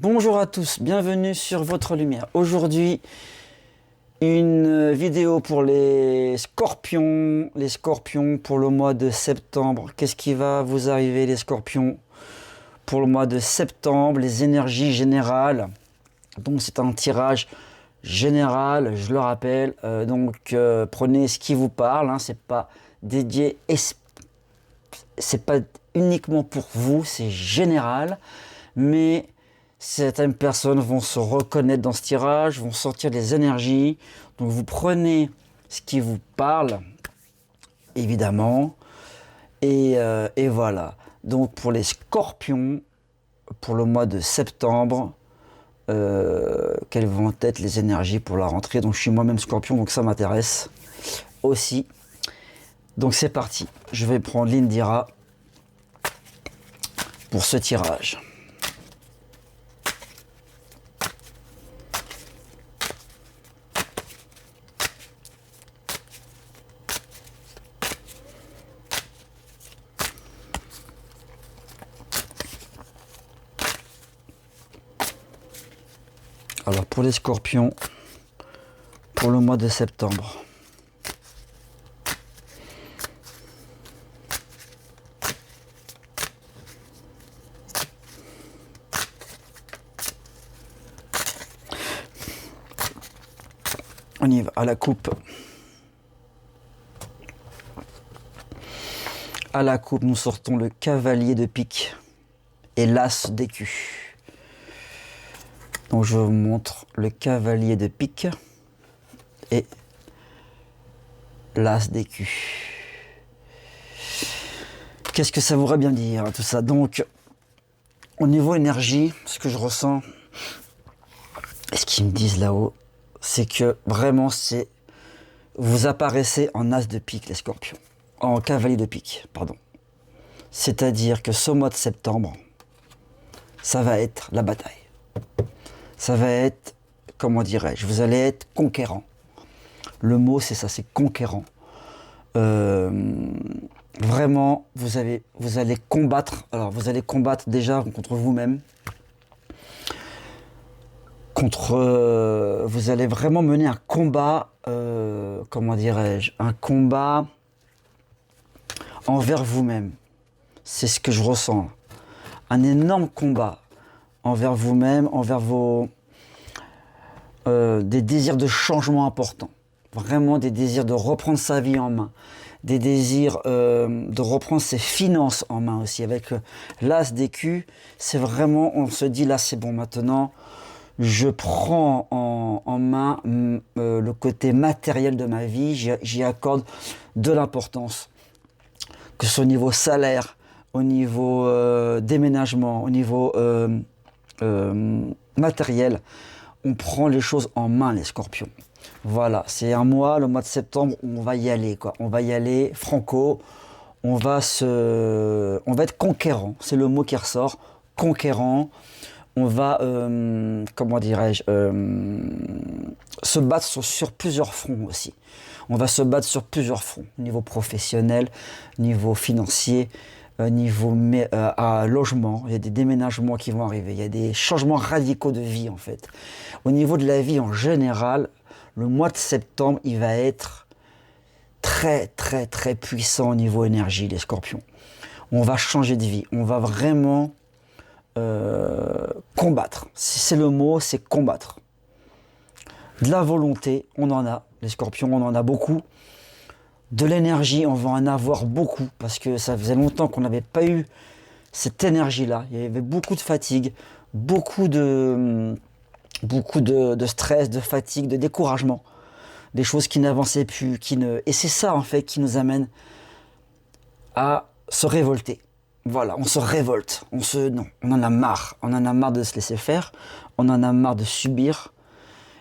Bonjour à tous, bienvenue sur votre lumière. Aujourd'hui, une vidéo pour les scorpions. Les scorpions pour le mois de septembre. Qu'est-ce qui va vous arriver les scorpions pour le mois de septembre? Les énergies générales. Donc c'est un tirage général, je le rappelle. Prenez ce qui vous parle. C'est pas dédié, c'est pas uniquement pour vous, c'est général. Mais certaines personnes vont se reconnaître dans ce tirage, vont sortir des énergies. Donc vous prenez ce qui vous parle, évidemment. Et voilà. Donc pour les scorpions, pour le mois de septembre, quelles vont être les énergies pour la rentrée? Donc je suis moi-même scorpion, donc ça m'intéresse aussi. Donc c'est parti. Je vais prendre l'Indira pour ce tirage. Alors pour les scorpions, pour le mois de septembre. On y va, à la coupe. À la coupe, nous sortons le cavalier de pique et l'as d'écu. Donc je vous montre le cavalier de pique et l'as d'écu. Qu'est-ce que ça voudrait bien dire tout ça? Donc au niveau énergie, ce que je ressens et ce qu'ils me disent là-haut, c'est que vraiment vous apparaissez en as de pique les scorpions, en cavalier de pique, pardon. C'est-à-dire que ce mois de septembre, ça va être la bataille. Ça va être, comment dirais-je, vous allez être conquérant. Le mot c'est ça, c'est conquérant. Vraiment, vous allez combattre. Alors vous allez combattre déjà contre vous-même. Vous allez vraiment mener un combat, comment dirais-je, un combat envers vous-même. C'est ce que je ressens. Un énorme combat envers vous-même, envers des désirs de changement importants. Vraiment des désirs de reprendre sa vie en main. Des désirs de reprendre ses finances en main aussi. Avec l'as d'écu, c'est vraiment, on se dit là c'est bon maintenant, je prends en main le côté matériel de ma vie, j'y accorde de l'importance. Que ce soit au niveau salaire, au niveau déménagement, au niveau matériel, on prend les choses en main les scorpions. Voilà, c'est un mois, le mois de septembre, où on va y aller, quoi. On va y aller franco, on va être conquérant, c'est le mot qui ressort, conquérant. On va, comment dirais-je, se battre sur plusieurs fronts aussi. On va se battre sur plusieurs fronts, niveau professionnel, niveau financier, niveau logement. Il y a des déménagements qui vont arriver, il y a des changements radicaux de vie en fait. Au niveau de la vie en général, le mois de septembre, il va être très très très puissant au niveau énergie, les scorpions. On va changer de vie, on va vraiment combattre. Si c'est le mot, c'est combattre. De la volonté, on en a. Les scorpions, on en a beaucoup. De l'énergie, on va en avoir beaucoup. Parce que ça faisait longtemps qu'on n'avait pas eu cette énergie-là. Il y avait beaucoup de fatigue, beaucoup de stress, de fatigue, de découragement. Des choses qui n'avançaient plus. Et c'est ça, en fait, qui nous amène à se révolter. Voilà, on se révolte, non, on en a marre de se laisser faire, on en a marre de subir,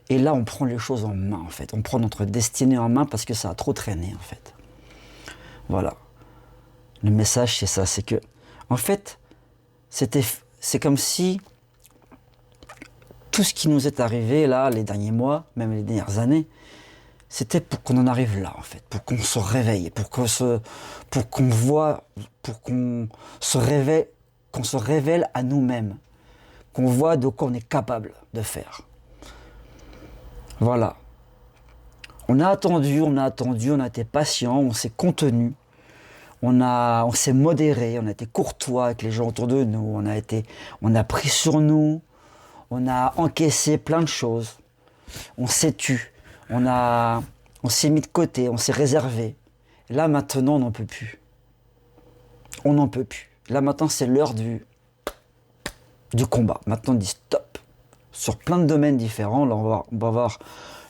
et là on prend les choses en main en fait, on prend notre destinée en main parce que ça a trop traîné en fait. Voilà, le message c'est ça, c'est que, en fait, c'est comme si tout ce qui nous est arrivé là, les derniers mois, même les dernières années, c'était pour qu'on en arrive là, en fait, pour qu'on se réveille, pour qu'on se révèle à nous-mêmes, qu'on voit de quoi on est capable de faire. Voilà. On a attendu, on a été patient, on s'est contenu, on s'est modéré, on a été courtois avec les gens autour de nous, on a pris sur nous, on a encaissé plein de choses, on s'est tu, on s'est mis de côté, on s'est réservé. Là maintenant on n'en peut plus. On n'en peut plus. Là maintenant c'est l'heure du combat. Maintenant on dit stop. Sur plein de domaines différents, là on va voir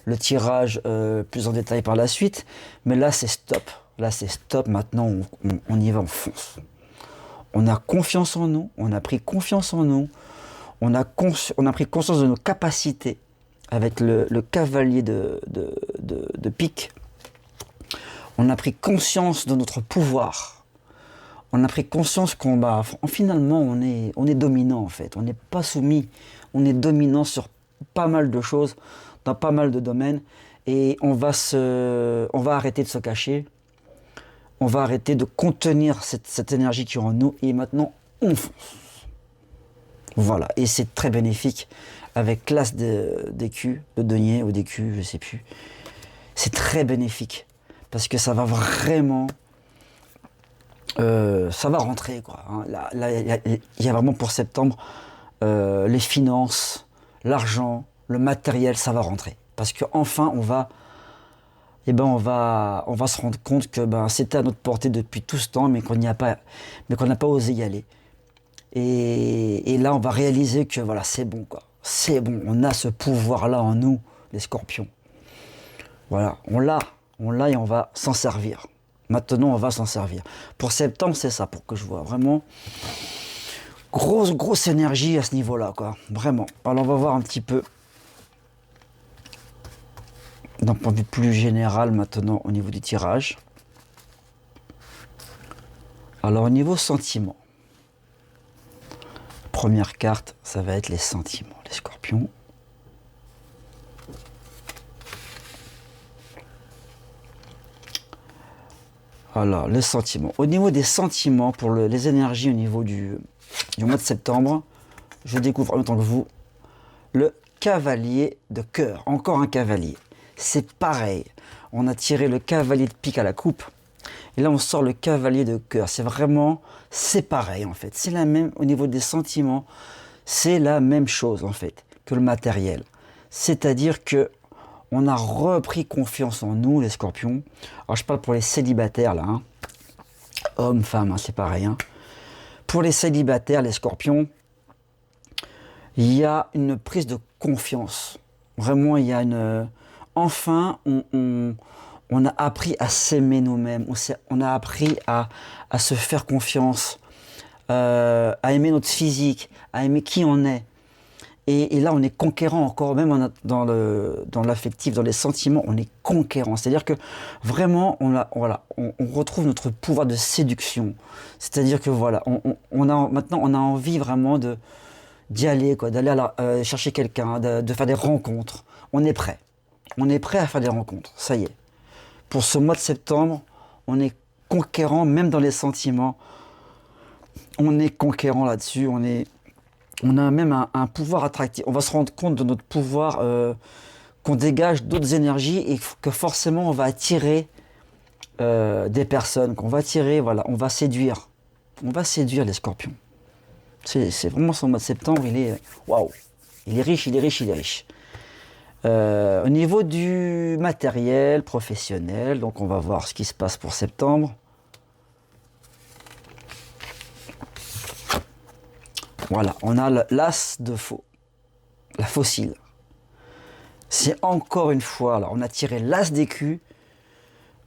le tirage plus en détail par la suite, mais là c'est stop. Là c'est stop, maintenant on y va, on fonce. On a confiance en nous, on a pris confiance en nous, on a pris conscience de nos capacités avec le cavalier de pique. On a pris conscience de notre pouvoir. On a pris conscience finalement on est dominant en fait, on n'est pas soumis, on est dominant sur pas mal de choses, dans pas mal de domaines, et on va arrêter de se cacher, on va arrêter de contenir cette énergie qui est en nous, et maintenant on fonce. Voilà, et c'est très bénéfique avec l'as d'écu, de denier ou d'écu, je sais plus. C'est très bénéfique parce que ça va vraiment, ça va rentrer quoi. Hein. Là, il y a vraiment pour septembre les finances, l'argent, le matériel, ça va rentrer parce que enfin on va se rendre compte que c'était à notre portée depuis tout ce temps, mais qu'on n'a pas osé y aller. Et là, on va réaliser que voilà, c'est bon, quoi. C'est bon, on a ce pouvoir-là en nous, les scorpions. Voilà, on l'a et on va s'en servir. Maintenant, on va s'en servir. Pour septembre, c'est ça, pour que je vois vraiment grosse énergie à ce niveau-là, quoi. Vraiment. Alors, on va voir un petit peu d'un point de vue plus général maintenant au niveau du tirage. Alors, au niveau sentiment. Première carte, ça va être les sentiments, les scorpions. Alors, les sentiments. Au niveau des sentiments, pour les énergies au niveau du mois de septembre, je découvre en même temps que vous le cavalier de cœur. Encore un cavalier. C'est pareil. On a tiré le cavalier de pique à la coupe. Et là, on sort le cavalier de cœur. C'est pareil en fait. C'est la même, au niveau des sentiments, c'est la même chose en fait que le matériel. C'est-à-dire que on a repris confiance en nous, les scorpions. Alors, je parle pour les célibataires là. Hein. Hommes, femmes, hein, c'est pareil. Hein. Pour les célibataires, les scorpions, il y a une prise de confiance. Vraiment, il y a une... Enfin, on a appris à s'aimer nous-mêmes, on a appris à se faire confiance, à aimer notre physique, à aimer qui on est. Et là, on est conquérant encore, même dans l'affectif, dans les sentiments, on est conquérant. C'est-à-dire que vraiment, on retrouve notre pouvoir de séduction. C'est-à-dire que voilà, maintenant, on a envie vraiment d'y aller, quoi, d'aller chercher quelqu'un, de faire des rencontres. On est prêt. On est prêt à faire des rencontres, ça y est. Pour ce mois de septembre, on est conquérant, même dans les sentiments. On est conquérant là-dessus, on a même un pouvoir attractif. On va se rendre compte de notre pouvoir, qu'on dégage d'autres énergies et que forcément on va attirer des personnes, qu'on va attirer, voilà, on va séduire. On va séduire les scorpions. C'est vraiment ce mois de septembre, il est waouh, il est riche, il est riche, il est riche. Au niveau du matériel professionnel, donc on va voir ce qui se passe pour septembre. Voilà, on a l'as de faux, la fossile. C'est encore une fois, alors on a tiré l'as d'écu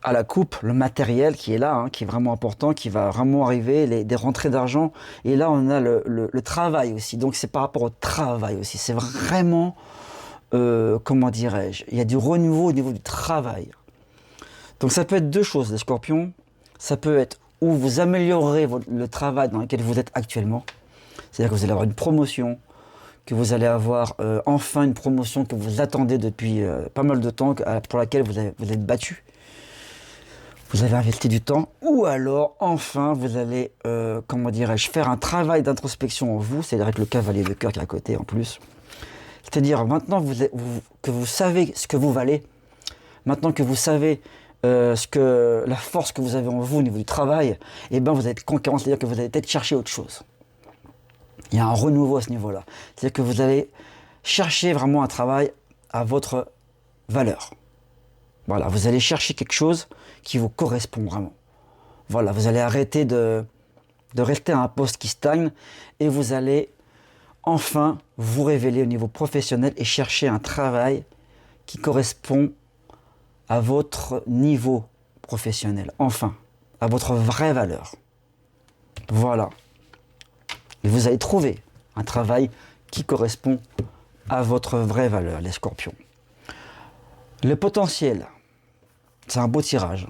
à la coupe, le matériel qui est là, hein, qui est vraiment important, qui va vraiment arriver, des rentrées d'argent. Et là, on a le travail aussi. Donc c'est par rapport au travail aussi. C'est vraiment... comment dirais-je, il y a du renouveau au niveau du travail. Donc ça peut être deux choses, les scorpions. Ça peut être où vous améliorerez le travail dans lequel vous êtes actuellement. C'est-à-dire que vous allez avoir une promotion, que vous allez avoir enfin une promotion que vous attendez depuis pas mal de temps, pour laquelle vous êtes battu. vous avez investi du temps, ou alors, enfin, vous allez, comment dirais-je, faire un travail d'introspection en vous, c'est-à-dire avec le cavalier de cœur qui est à côté en plus. C'est-à-dire, maintenant que vous savez ce que vous valez, maintenant que vous savez la force que vous avez en vous au niveau du travail, eh ben vous allez être conquérant, c'est-à-dire que vous allez peut-être chercher autre chose. Il y a un renouveau à ce niveau-là. C'est-à-dire que vous allez chercher vraiment un travail à votre valeur. Voilà, vous allez chercher quelque chose qui vous correspond vraiment. Voilà, vous allez arrêter de rester à un poste qui stagne et vous allez enfin vous révéler au niveau professionnel et chercher un travail qui correspond à votre niveau professionnel, enfin, à votre vraie valeur. Voilà. Et vous allez trouver un travail qui correspond à votre vraie valeur, les scorpions. Le potentiel, c'est un beau tirage.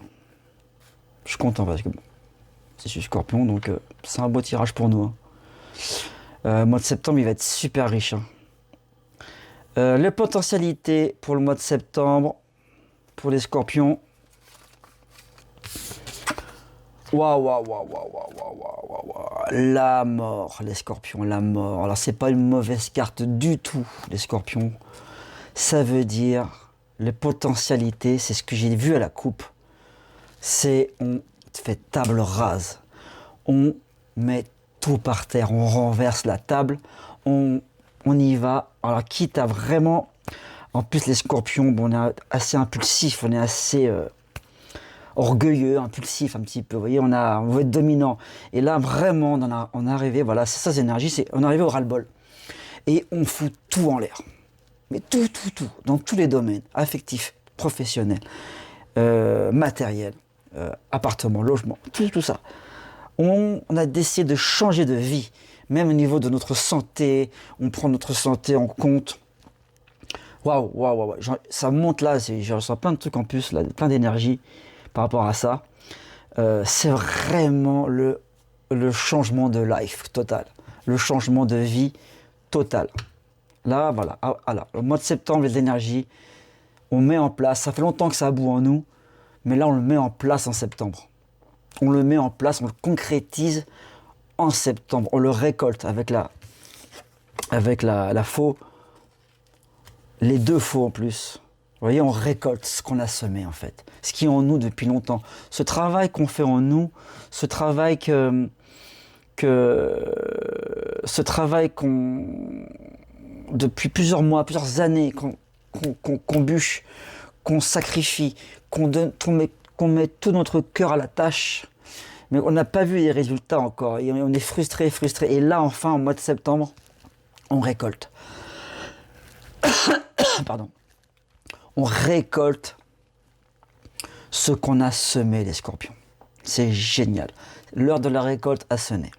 Je suis content parce que bon, je suis scorpion, donc c'est un beau tirage pour nous. Le mois de septembre, il va être super riche. Les potentialités pour le mois de septembre, pour les scorpions. Waouh. La mort, les scorpions, la mort. Alors, c'est pas une mauvaise carte du tout, les scorpions. Ça veut dire, les potentialités, c'est ce que j'ai vu à la coupe. C'est, on fait table rase. On met tout par terre, on renverse la table, on y va. Alors, quitte à vraiment... En plus, les scorpions, bon, on est assez impulsif, on est assez orgueilleux, impulsif un petit peu. Vous voyez, on veut être dominant. Et là, vraiment, on est arrivé, voilà, c'est ça, cette énergie, on est arrivé au ras-le-bol. Et on fout tout en l'air. Mais tout, dans tous les domaines, affectifs, professionnels, matériels, appartements, logements, tout ça. On a décidé de changer de vie, même au niveau de notre santé, on prend notre santé en compte. Waouh, ça monte là, je ressens plein de trucs en plus, là, plein d'énergie par rapport à ça. C'est vraiment le changement de life total, le changement de vie total. Là, voilà, au mois de septembre, les énergies, on met en place, ça fait longtemps que ça bout en nous, mais là on le met en place en septembre. On le met en place, on le concrétise en septembre, on le récolte avec la faux. Les deux faux en plus. Vous voyez, on récolte ce qu'on a semé en fait. Ce qui est en nous depuis longtemps. Ce travail qu'on fait en nous, ce travail depuis plusieurs mois, plusieurs années, qu'on bûche, qu'on sacrifie, qu'on met tout notre cœur à la tâche. Mais on n'a pas vu les résultats encore. Et on est frustré. Et là, enfin, au mois de septembre, on récolte. Pardon. On récolte ce qu'on a semé, les scorpions. C'est génial. L'heure de la récolte a sonné.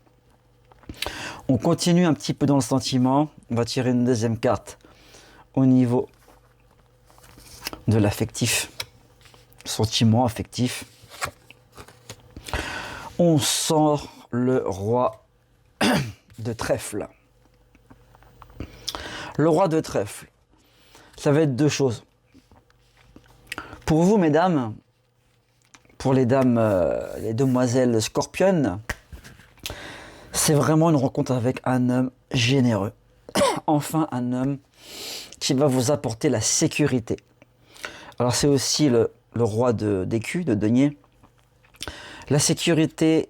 On continue un petit peu dans le sentiment. On va tirer une deuxième carte au niveau de l'affectif. Sentiment affectif. On sort le roi de trèfle. Le roi de trèfle, ça va être deux choses. Pour vous, mesdames, pour les dames, les demoiselles scorpionnes, c'est vraiment une rencontre avec un homme généreux. Enfin, un homme qui va vous apporter la sécurité. Alors, c'est aussi le roi d'écus, de denier. La sécurité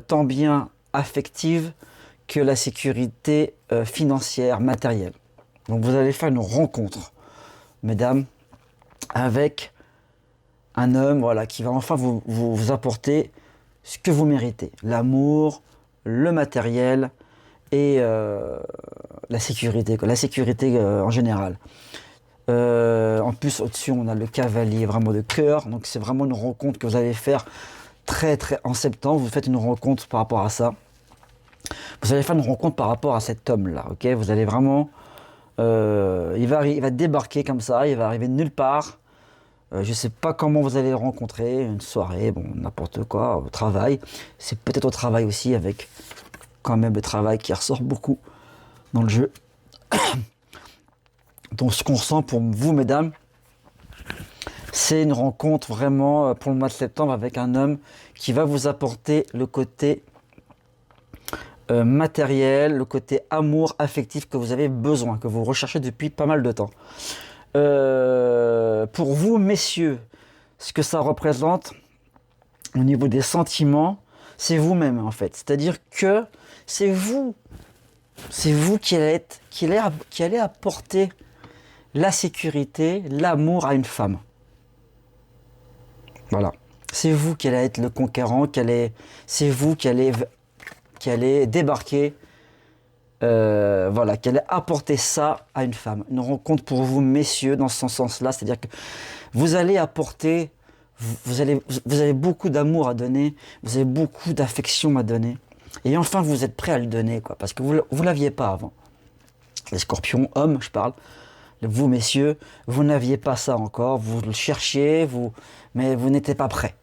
tant bien affective que la sécurité financière, matérielle. Donc vous allez faire une rencontre, mesdames, avec un homme, voilà, qui va enfin vous apporter ce que vous méritez. L'amour, le matériel et la sécurité, quoi, la sécurité en général. En plus, au-dessus, on a le cavalier vraiment de cœur. Donc c'est vraiment une rencontre que vous allez faire très en septembre. Vous faites une rencontre par rapport à ça. Vous allez faire une rencontre par rapport à cet homme-là. Ok, vous allez vraiment... il va débarquer comme ça, il va arriver de nulle part. Je ne sais pas comment vous allez le rencontrer, une soirée, bon, n'importe quoi, au travail. C'est peut-être au travail aussi, avec quand même le travail qui ressort beaucoup dans le jeu. Donc ce qu'on ressent pour vous, mesdames, C'est une rencontre vraiment pour le mois de septembre avec un homme qui va vous apporter le côté matériel, le côté amour affectif que vous avez besoin, que vous recherchez depuis pas mal de temps. Pour vous, messieurs, ce que ça représente au niveau des sentiments, c'est vous-même en fait. C'est-à-dire que c'est vous qui allez apporter la sécurité, l'amour à une femme. Voilà. C'est vous qui allez être le conquérant, c'est vous qui allez débarquer, voilà, qui allez apporter ça à une femme. Une rencontre pour vous, messieurs, dans ce sens-là, c'est-à-dire que vous allez apporter, vous avez beaucoup d'amour à donner, vous avez beaucoup d'affection à donner, et enfin vous êtes prêt à le donner, quoi, parce que vous ne l'aviez pas avant. Les scorpions, hommes, je parle, vous, messieurs, vous n'aviez pas ça encore, vous le cherchiez, mais vous n'étiez pas prêt.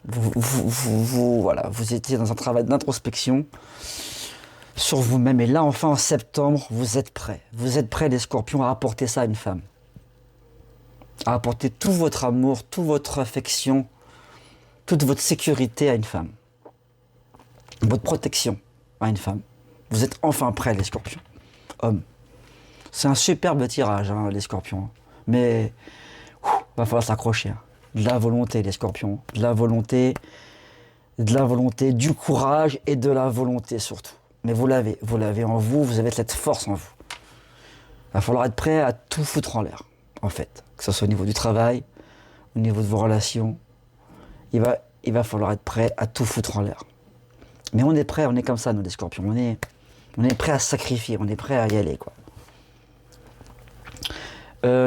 Voilà, vous étiez dans un travail d'introspection sur vous-même. Et là, enfin, en septembre, vous êtes prêts. Vous êtes prêts, les scorpions, à apporter ça à une femme. À apporter tout votre amour, toute votre affection, toute votre sécurité à une femme. Votre protection à une femme. Vous êtes enfin prêts, les scorpions. Hommes. C'est un superbe tirage, hein, les scorpions. Mais va falloir s'accrocher. Hein. De la volonté, les scorpions. De la volonté, du courage et de la volonté surtout. Mais vous l'avez en vous, vous avez cette force en vous. Il va falloir être prêt à tout foutre en l'air, en fait. Que ce soit au niveau du travail, au niveau de vos relations. Il va falloir être prêt à tout foutre en l'air. Mais on est prêt, on est comme ça, nous, les scorpions. On est prêt à se sacrifier, on est prêt à y aller, quoi.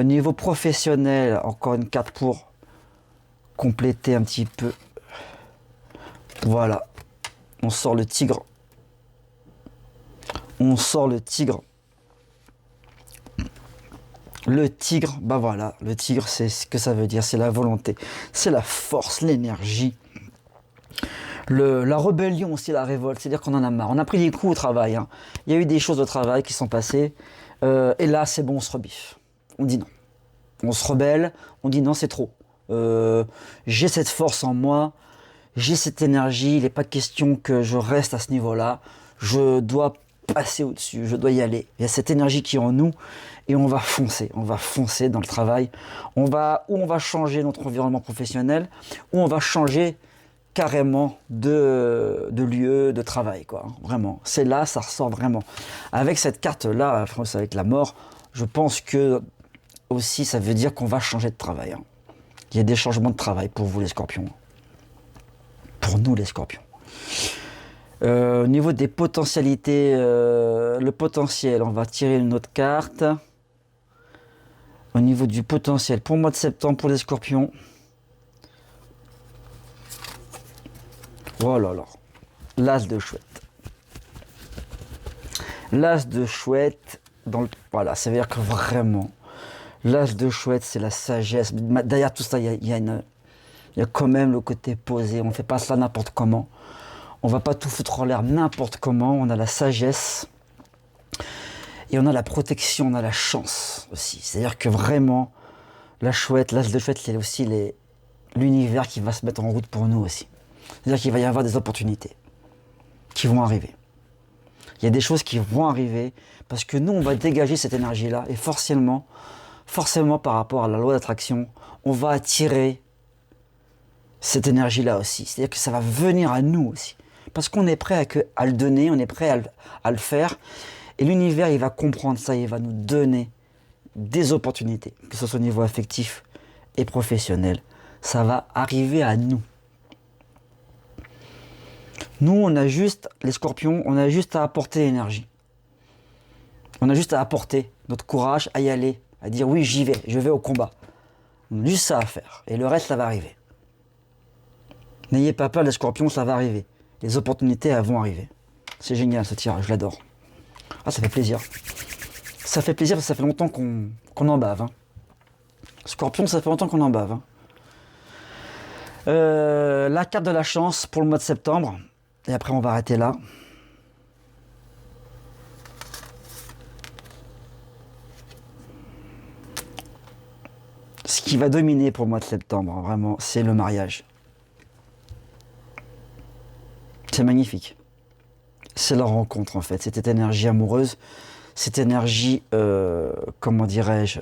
Niveau professionnel, encore une carte pour compléter un petit peu. Voilà, on sort le tigre. On sort le tigre. Le tigre, bah voilà, le tigre, c'est ce que ça veut dire, c'est la volonté, c'est la force, l'énergie. La rébellion aussi, la révolte, c'est-à-dire qu'on en a marre. On a pris des coups au travail, hein. Il y a eu des choses au travail qui sont passées, et là, c'est bon, on se rebiffe. On dit non. On se rebelle, on dit non, c'est trop. J'ai cette force en moi, j'ai cette énergie, il n'est pas question que je reste à ce niveau-là. Je dois passer au-dessus, je dois y aller. Il y a cette énergie qui est en nous et on va foncer dans le travail. On va changer notre environnement professionnel, ou on va changer carrément de lieu de travail, quoi. Vraiment, c'est là, ça ressort vraiment. Avec cette carte-là, avec la mort, je pense que aussi ça veut dire qu'on va changer de travail. Hein. Il y a des changements de travail pour vous les scorpions. Pour nous les scorpions. Au niveau des potentialités, le potentiel, on va tirer une autre carte. Au niveau du potentiel, pour le mois de septembre, pour les scorpions. Oh là là, l'as de chouette. L'as de chouette, voilà, ça veut dire que vraiment, l'as de chouette, c'est la sagesse. Derrière tout ça, il y a quand même le côté posé. On ne fait pas ça n'importe comment. On ne va pas tout foutre en l'air n'importe comment. On a la sagesse. Et on a la protection, on a la chance aussi. C'est-à-dire que vraiment, la chouette, l'as de chouette, c'est aussi l'univers qui va se mettre en route pour nous aussi. C'est-à-dire qu'il va y avoir des opportunités qui vont arriver. Il y a des choses qui vont arriver parce que nous, on va dégager cette énergie-là et forcément par rapport à la loi d'attraction, on va attirer cette énergie-là aussi. C'est-à-dire que ça va venir à nous aussi. Parce qu'on est prêt à le donner, on est prêt à le faire. Et l'univers, il va comprendre ça, il va nous donner des opportunités, que ce soit au niveau affectif et professionnel. Ça va arriver à nous. Nous, les scorpions, on a juste à apporter l'énergie. On a juste à apporter notre courage, à y aller, à dire oui, j'y vais, je vais au combat. On a juste ça à faire. Et le reste, ça va arriver. N'ayez pas peur, les scorpions, ça va arriver. Les opportunités, elles vont arriver. C'est génial ce tirage, je l'adore. Ah, ça fait plaisir. Ça fait plaisir parce que ça fait longtemps qu'on en bave. Hein. Scorpion, ça fait longtemps qu'on en bave. Hein. La carte de la chance pour le mois de septembre. Et après, on va arrêter là. Ce qui va dominer pour le mois de septembre, hein, vraiment, c'est le mariage. C'est magnifique. C'est la rencontre, en fait. Cette énergie amoureuse, cette énergie, comment dirais-je,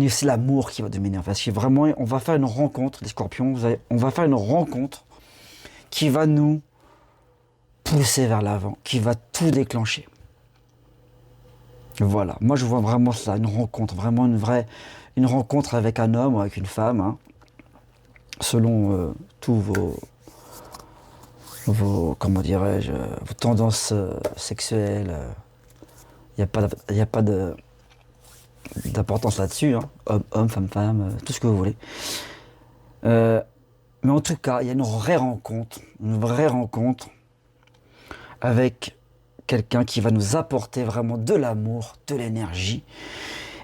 c'est l'amour qui va dominer. Parce que vraiment, on va faire une rencontre, les scorpions, on va faire une rencontre qui va nous pousser vers l'avant, qui va tout déclencher. Voilà, moi je vois vraiment ça, une rencontre, vraiment une rencontre avec un homme ou avec une femme, hein, selon tous comment dirais-je, vos tendances sexuelles. Il n'y a pas d'importance là-dessus, hein. Homme, femme, tout ce que vous voulez. Mais en tout cas, il y a une vraie rencontre avec quelqu'un qui va nous apporter vraiment de l'amour, de l'énergie.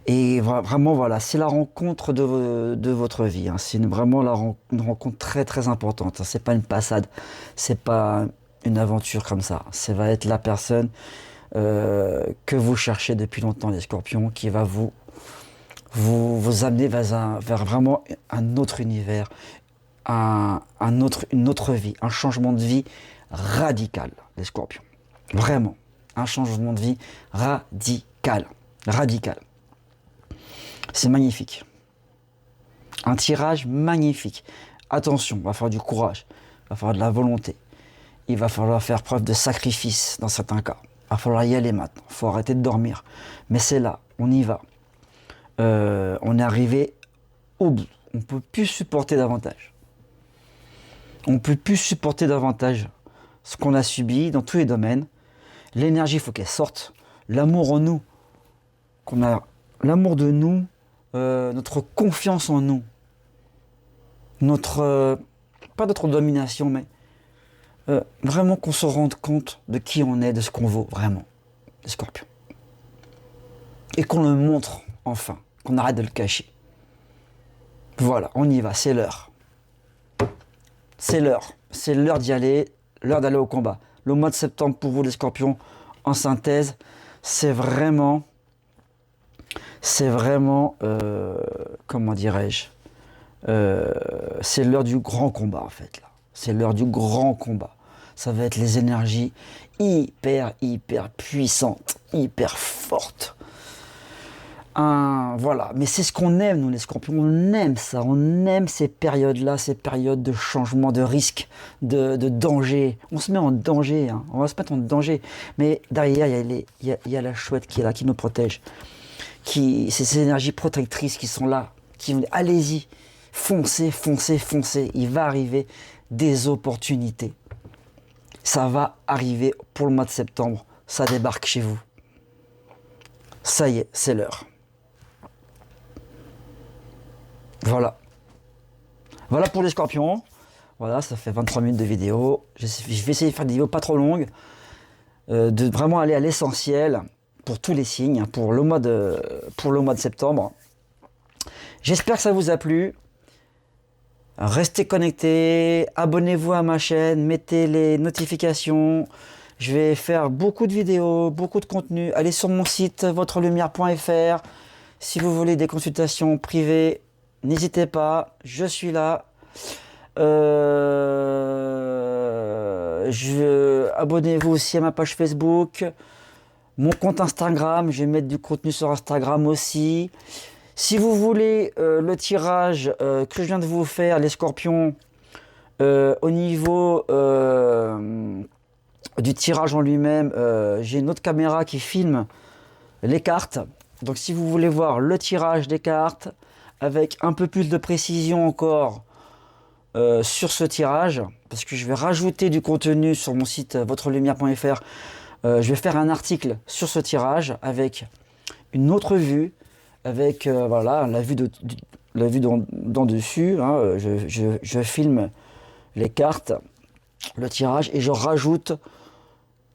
Et vraiment, voilà, c'est la rencontre de votre vie, hein. C'est vraiment une rencontre très très importante. C'est pas une passade, c'est pas une aventure comme ça. Ça va être la personne que vous cherchez depuis longtemps, les scorpions, qui va vous amener vers vraiment un autre univers, une autre vie, un changement de vie radical, les scorpions. Vraiment, un changement de vie radical. C'est magnifique. Un tirage magnifique. Attention, il va falloir du courage, il va falloir de la volonté. Il va falloir faire preuve de sacrifice dans certains cas. Il va falloir y aller maintenant, il faut arrêter de dormir. Mais c'est là, on y va. On est arrivé au bout. On ne peut plus supporter davantage. On ne peut plus supporter davantage ce qu'on a subi dans tous les domaines. L'énergie, il faut qu'elle sorte. L'amour en nous, l'amour de nous, notre confiance en nous, pas notre domination, mais vraiment qu'on se rende compte de qui on est, de ce qu'on vaut, vraiment, les scorpions. Et qu'on le montre, enfin, qu'on arrête de le cacher. Voilà, on y va, c'est l'heure. C'est l'heure d'y aller, l'heure d'aller au combat. Le mois de septembre pour vous les scorpions, en synthèse, c'est vraiment, comment dirais-je, c'est l'heure du grand combat en fait. Là. C'est l'heure du grand combat. Ça va être les énergies hyper puissantes, hyper fortes. Voilà, mais c'est ce qu'on aime, nous les scorpions, on aime ça, on aime ces périodes-là, ces périodes de changement, de risque, de danger. On se met en danger, hein. On va se mettre en danger, mais derrière, il y a la chouette qui est là, qui nous protège. C'est ces énergies protectrices qui sont là, qui vont dire, allez-y, foncez, il va arriver des opportunités. Ça va arriver pour le mois de septembre, ça débarque chez vous. Ça y est, c'est l'heure. Voilà pour les scorpions. Voilà, ça fait 23 minutes de vidéo. Je vais essayer de faire des vidéos pas trop longues, de vraiment aller à l'essentiel pour tous les signes, pour le mois de septembre. J'espère que ça vous a plu. Restez connectés, abonnez-vous à ma chaîne, mettez les notifications. Je vais faire beaucoup de vidéos, beaucoup de contenu. Allez sur mon site votrelumière.fr. Si vous voulez des consultations privées, n'hésitez pas, je suis là. Abonnez-vous aussi à ma page Facebook, mon compte Instagram, je vais mettre du contenu sur Instagram aussi. Si vous voulez le tirage que je viens de vous faire, les scorpions, au niveau du tirage en lui-même, j'ai une autre caméra qui filme les cartes. Donc si vous voulez voir le tirage des cartes, avec un peu plus de précision encore sur ce tirage, parce que je vais rajouter du contenu sur mon site votrelumière.fr. Je vais faire un article sur ce tirage avec une autre vue, avec voilà, la vue d'en dessus, hein, je filme les cartes, le tirage, et je rajoute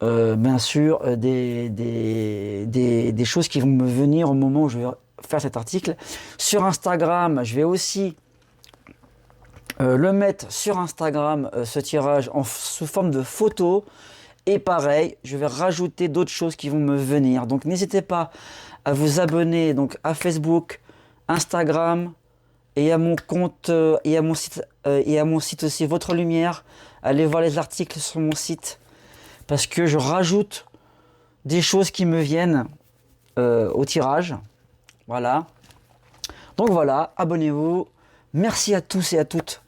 bien sûr des choses qui vont me venir au moment où je vais faire cet article. Sur Instagram, je vais aussi le mettre sur Instagram, ce tirage, sous forme de photo, Et pareil, je vais rajouter d'autres choses qui vont me venir. Donc n'hésitez pas à vous abonner donc à Facebook, Instagram et à mon compte et à mon site aussi Votre Lumière. Allez voir les articles sur mon site parce que je rajoute des choses qui me viennent au tirage. Voilà. Donc voilà, abonnez-vous. Merci à tous et à toutes.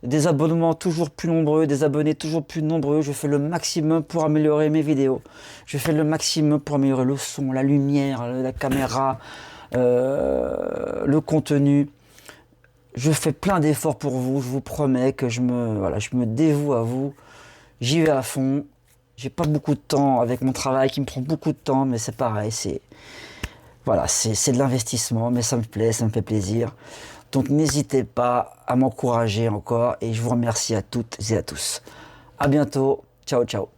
Des abonnements toujours plus nombreux, des abonnés toujours plus nombreux. Je fais le maximum pour améliorer mes vidéos. Je fais le maximum pour améliorer le son, la lumière, la caméra, le contenu. Je fais plein d'efforts pour vous. Je vous promets que je me dévoue à vous. J'y vais à fond. J'ai pas beaucoup de temps avec mon travail qui me prend beaucoup de temps, mais c'est pareil. C'est de l'investissement, mais ça me plaît, ça me fait plaisir. Donc n'hésitez pas à m'encourager encore et je vous remercie à toutes et à tous. À bientôt. Ciao, ciao.